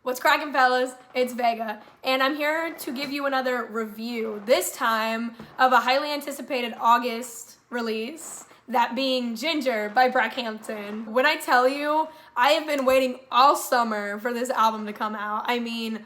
What's crackin', fellas? It's Vega, and I'm here to give you another review, this time of a highly anticipated August release, that being Ginger by Brockhampton. When I tell you, I have been waiting all summer for this album to come out. I mean,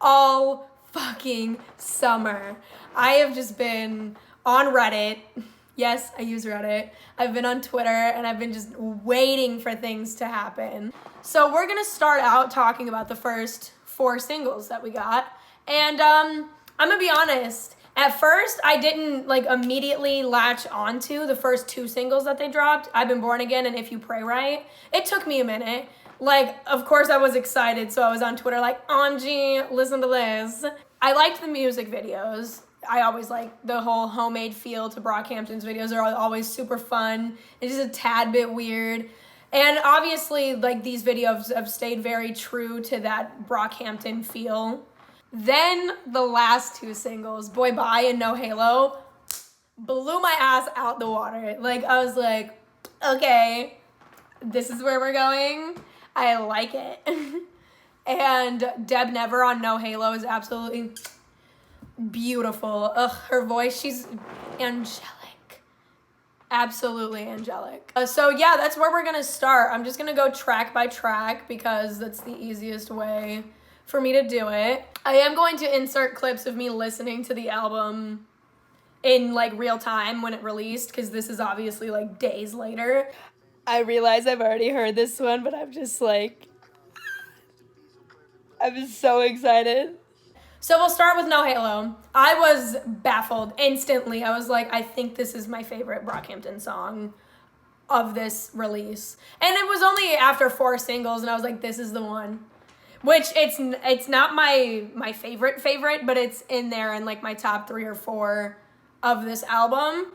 all fucking summer. I have just been on Reddit. Yes, I use Reddit. I've been on Twitter, and I've been just waiting for things to happen. So we're gonna start out talking about the first 4 singles that we got. And I'm gonna be honest, at first I didn't immediately latch onto the first 2 singles that they dropped, I've Been Born Again and If You Pray Right. It took me a minute. Of course I was excited, so I was on Twitter OMG, listen to this. I liked the music videos. I always like the whole homemade feel to Brockhampton's videos. Are always super fun. It's just a tad bit weird. And obviously, these videos have stayed very true to that Brockhampton feel. Then the last 2 singles, Boy Bye and No Halo, blew my ass out the water. I was like, okay, this is where we're going. I like it. And Deb Never on No Halo is absolutely beautiful. Ugh, her voice, she's angelic. Absolutely angelic. So yeah, that's where we're gonna start. I'm just gonna go track by track because that's the easiest way for me to do it. I am going to insert clips of me listening to the album in real time when it released, because this is obviously days later. I realize I've already heard this one, but I'm just I'm so excited. So we'll start with No Halo. I was baffled instantly. I was like, I think this is my favorite Brockhampton song of this release. And it was only after 4 singles, and I was like, this is the one. Which it's not my favorite, but it's in there in my top 3 or 4 of this album.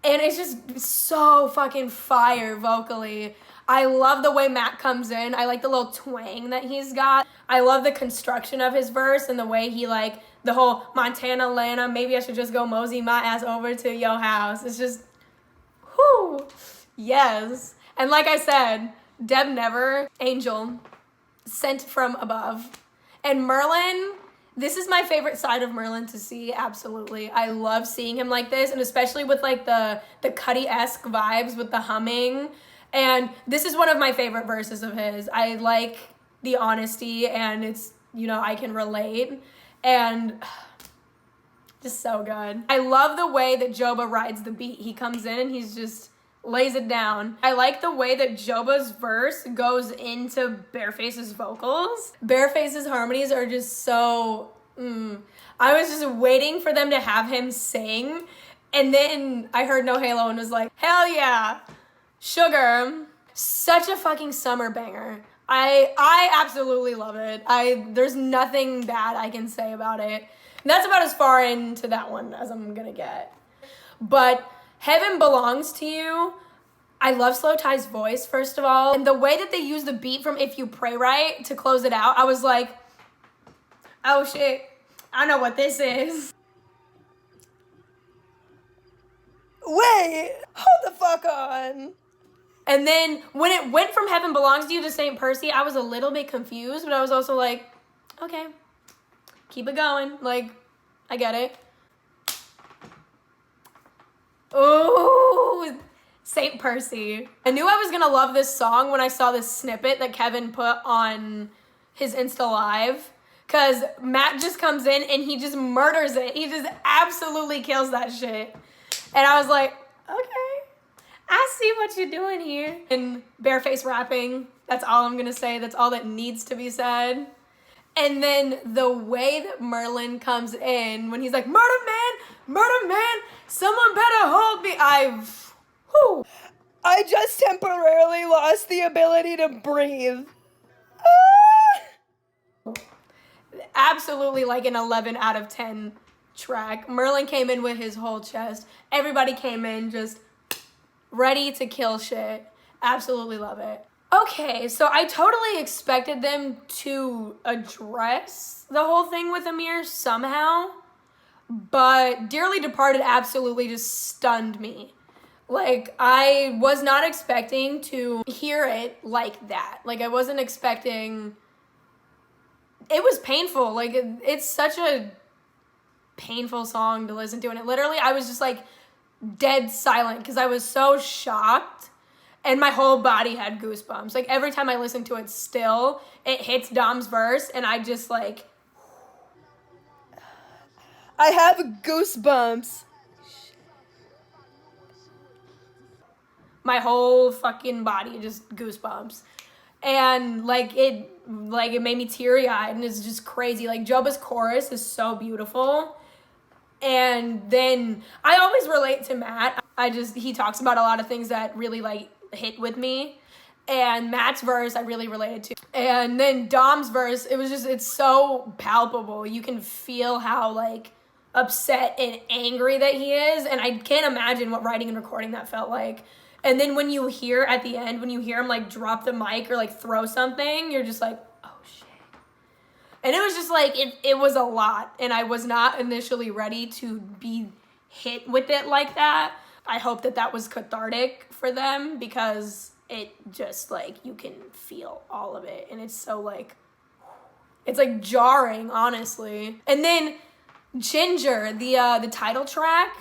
And it's just so fucking fire vocally. I love the way Matt comes in. I like the little twang that he's got. I love the construction of his verse and the way he the whole Montana, Atlanta, maybe I should just go mosey my ass over to your house. It's just, whoo, yes. And like I said, Deb Never, Angel, sent from above. And Merlin, this is my favorite side of Merlin to see, absolutely. I love seeing him like this, and especially with the Cuddy-esque vibes with the humming. And this is one of my favorite verses of his. I like the honesty, and it's, I can relate. And just so good. I love the way that Joba rides the beat. He comes in and he's just lays it down. I like the way that Joba's verse goes into Bareface's vocals. Bareface's harmonies are just so, I was just waiting for them to have him sing. And then I heard No Halo and was like, hell yeah. Sugar, such a fucking summer banger. I absolutely love it. There's nothing bad I can say about it. And that's about as far into that one as I'm gonna get. But Heaven Belongs to You, I love Slow Tie's voice, first of all. And the way that they use the beat from If You Pray Right to close it out, I was like, oh shit, I know what this is. Wait, hold the fuck on. And then when it went from Heaven Belongs to You to St. Percy, I was a little bit confused, but I was also like, okay, keep it going. I get it. Ooh, St. Percy. I knew I was gonna love this song when I saw this snippet that Kevin put on his Insta Live, because Matt just comes in and he just murders it. He just absolutely kills that shit. And I was like, okay. I see what you're doing here. And Bareface rapping, that's all I'm gonna say. That's all that needs to be said. And then the way that Merlin comes in, when he's like, murder man, someone better hold me. I just temporarily lost the ability to breathe. Absolutely an 11 out of 10 track. Merlin came in with his whole chest. Everybody came in just ready to kill shit. Absolutely love it. Okay, so I totally expected them to address the whole thing with Amir somehow, but Dearly Departed absolutely just stunned me. I was not expecting to hear it like that. I wasn't expecting it was painful. Like, it's such a painful song to listen to. And it literally, I was just like dead silent because I was so shocked. And my whole body had goosebumps. Like, every time I listen to it still, it hits Dom's verse, and I just, like... I have goosebumps. My whole fucking body just goosebumps. And, like, it made me teary-eyed, and it's just crazy. Like, Joba's chorus is so beautiful. And then, I always relate to Matt. He talks about a lot of things that really, like, hit with me, and Matt's verse I really related to, and then Dom's verse, it's so palpable. You can feel how like upset and angry that he is, and I can't imagine what writing and recording that felt like. And then when you hear at the end, when you hear him like drop the mic or like throw something, you're just like, oh shit. And it was just like it was a lot, and I was not initially ready to be hit with it like that. I hope that was cathartic for them, because it just, like, you can feel all of it. And it's so, like, it's, like, jarring, honestly. And then Ginger, the title track,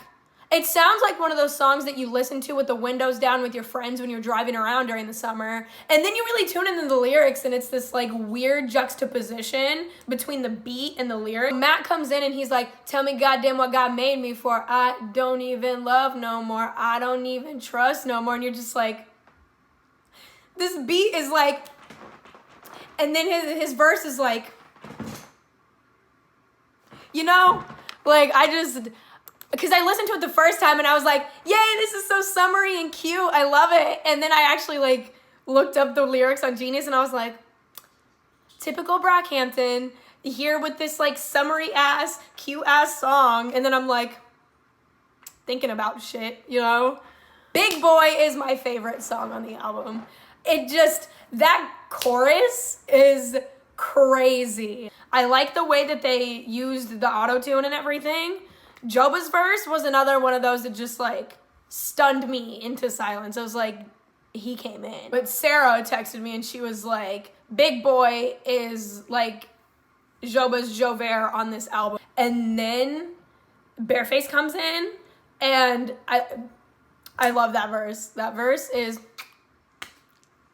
it sounds like one of those songs that you listen to with the windows down with your friends when you're driving around during the summer. And then you really tune into the lyrics, and it's this, like, weird juxtaposition between the beat and the lyric. Matt comes in, and he's like, tell me goddamn what God made me for. I don't even love no more. I don't even trust no more. And you're just like, this beat is like, and then his verse is like, you know, like, because I listened to it the first time, and I was like, yay, this is so summery and cute. I love it. And then I actually, like, looked up the lyrics on Genius, and I was like, typical Brockhampton, here with this, like, summery-ass, cute-ass song. And then I'm, like, thinking about shit, you know? Big Boy is my favorite song on the album. That chorus is crazy. I like the way that they used the auto-tune and everything. Joba's verse was another one of those that just, like, stunned me into silence. I was like, he came in. But Sarah texted me, and she was like, Big Boy is, like, Joba's Jover on this album. And then Bareface comes in, and I love that verse. That verse is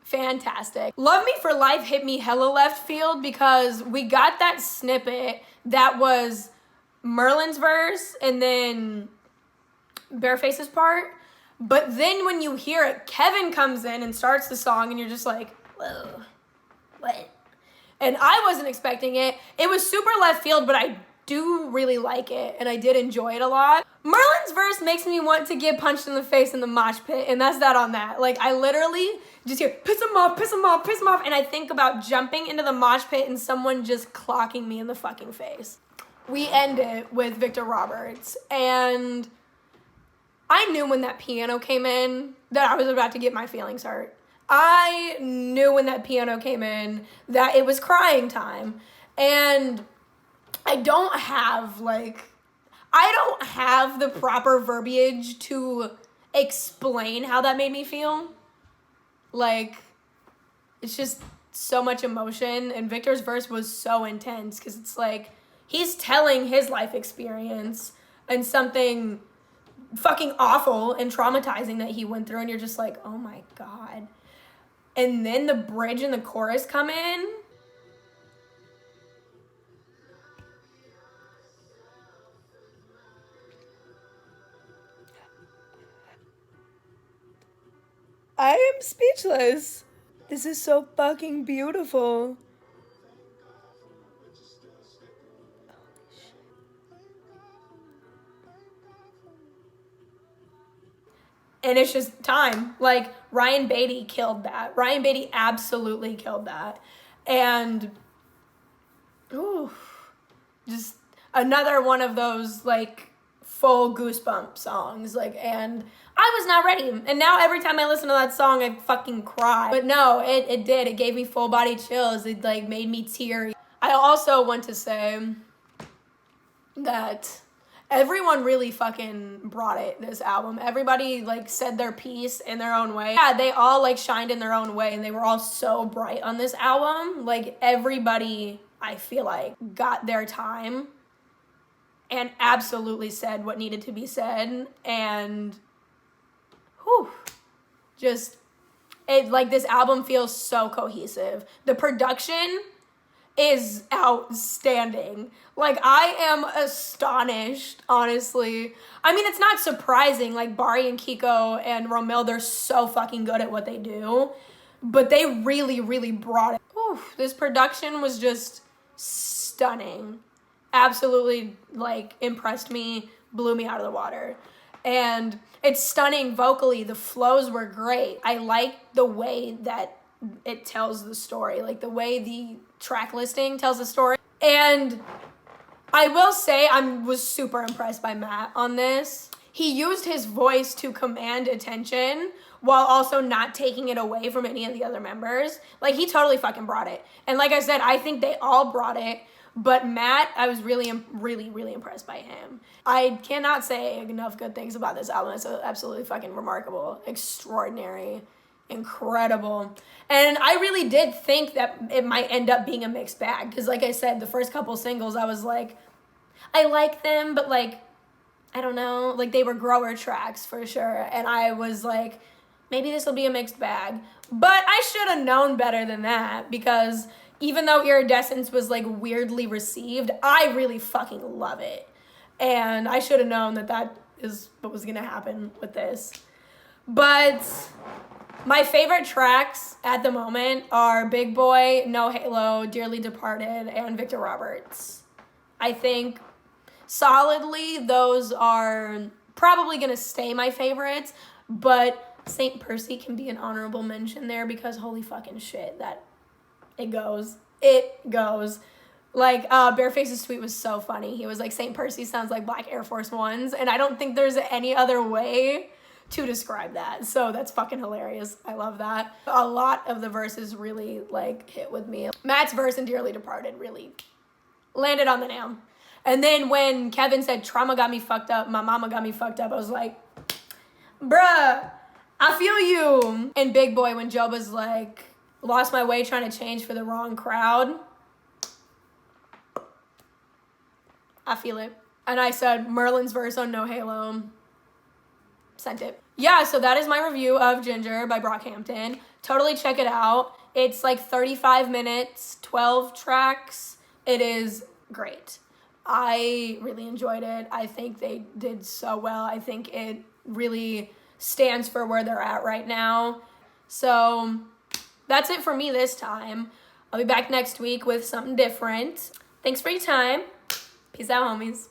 fantastic. Love Me for Life hit me hella left field, because we got that snippet that was Merlin's verse and then Bareface's part. But then when you hear it, Kevin comes in and starts the song, and you're just like, whoa, what? And I wasn't expecting it. It was super left field, but I do really like it, and I did enjoy it a lot. Merlin's verse makes me want to get punched in the face in the mosh pit, and that's that on that. Like, I literally just hear, piss him off, piss him off, piss him off, and I think about jumping into the mosh pit and someone just clocking me in the fucking face. We end it with Victor Roberts, and I knew when that piano came in that I was about to get my feelings hurt. I knew when that piano came in that it was crying time, and I don't have the proper verbiage to explain how that made me feel. Like, it's just so much emotion, and Victor's verse was so intense, because it's like, he's telling his life experience and something fucking awful and traumatizing that he went through, and you're just like, oh my God. And then the bridge and the chorus come in. I am speechless. This is so fucking beautiful. And it's just time. Like, Ryan Beatty killed that. Ryan Beatty absolutely killed that. And, just another one of those, like, full goosebump songs. Like, and I was not ready. And now every time I listen to that song, I fucking cry. But no, it did. It gave me full body chills. It, like, made me teary. I also want to say that everyone really fucking brought it, this album. Everybody, like, said their piece in their own way. Yeah, they all, like, shined in their own way, and they were all so bright on this album. Like, everybody I feel like got their time and absolutely said what needed to be said. And just, this album feels so cohesive. The production is outstanding. Like, I am astonished, honestly. I mean, it's not surprising. Like, Bari and Kiko and Romil, they're so fucking good at what they do. But they really, really brought it. This production was just stunning. Absolutely, impressed me, blew me out of the water. And it's stunning vocally. The flows were great. I like the way that it tells the story, the way the track listing tells the story. And I will say I was super impressed by Matt on this. He used his voice to command attention while also not taking it away from any of the other members. He totally fucking brought it. And like I said, I think they all brought it. But Matt, I was really, really, really impressed by him. I cannot say enough good things about this album. It's absolutely fucking remarkable, extraordinary, incredible. And I really did think that it might end up being a mixed bag. Because like I said, the first couple singles, I was like, I like them, but I don't know. They were grower tracks for sure. And I was like, maybe this will be a mixed bag. But I should have known better than that, because even though Iridescence was weirdly received, I really fucking love it. And I should have known that is what was gonna happen with this. But my favorite tracks at the moment are Big Boy, No Halo, Dearly Departed, and Victor Roberts. I think solidly those are probably gonna stay my favorites, but St. Percy can be an honorable mention there, because holy fucking shit, that it goes. Bareface's tweet was so funny. He was like, St. Percy sounds like Black Air Force Ones, and I don't think there's any other way to describe that. So that's fucking hilarious. I love that. A lot of the verses really hit with me. Matt's verse in Dearly Departed really landed on the nail. And then when Kevin said trauma got me fucked up, my mama got me fucked up, I was like, bruh, I feel you. And Big Boy, when Joe was like, lost my way trying to change for the wrong crowd, I feel it. And I said Merlin's verse on No Halo, sent it. Yeah, so that is my review of Ginger by Brockhampton. Totally check it out. It's 35 minutes, 12 tracks. It is great. I really enjoyed it. I think they did so well. I think it really stands for where they're at right now. So that's it for me this time. I'll be back next week with something different. Thanks for your time. Peace out, homies.